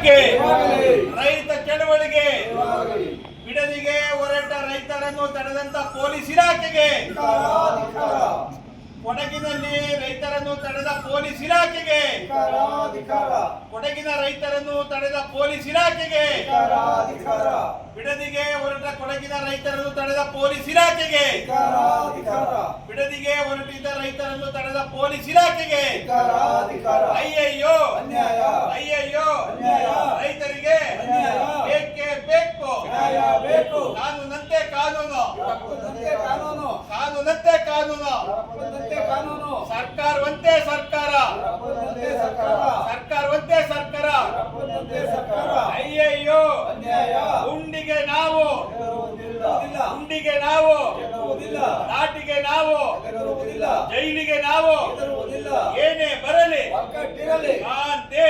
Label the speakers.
Speaker 1: ಹೋರಾಟಕ್ಕೆ ರೈತ ಚಳವಳಿಗೆ ಬಿಡದಿಗೆ ಹೊರಟ ರೈತರನ್ನು ತಡೆದಂತ ಪೊಲೀಸ್ ಇಲಾಖೆಗೆ ಕೊಡಗಿನಲ್ಲಿ ರೈತರನ್ನು ತಡೆದ ಪೊಲೀಸ್ ಇಲಾಖೆಗೆ ಕೊಡಗಿನ ರೈತರನ್ನು ತಡೆದ ಪೊಲೀಸ್ ಇಲಾಖೆಗೆ ಬಿಡದಿಗೆ ಹೊರಟ ಕೊಡಗಿನ ರೈತರನ್ನು ತಡೆದ ಪೊಲೀಸ್ ಇಲಾಖೆಗೆ ಬಿಡದಿಗೆ ಹೊರಟಿದ್ದ ರೈತರನ್ನು ತಡೆದ ಪೊಲೀಸ್ ಇಲಾಖೆಗೆ ಅಯ್ಯಯ್ಯೋ ಅಯ್ಯಯ್ಯೋ ರೈತರಿಗೆ ಬೇಕೇ ಬೇಕು ಕಾನೂನಂತೆ ಕಾನೂನು ಕಾನೂನಂತೆ ಕಾನೂನು ಸರ್ಕಾರವಂತೆ ಸರ್ಕಾರ ಸರ್ಕಾರವಂತೆ ಸರ್ಕಾರ ಅಯ್ಯಯ್ಯೋ ಉಂಡಿಗೆ ನಾವು ಉಂಡಿಗೆ ನಾವು ನಾಟಿಗೆ ನಾವು ಜೈಲಿಗೆ ನಾವು ಏನೇ ಬರಲಿ ಕಾಂತೆ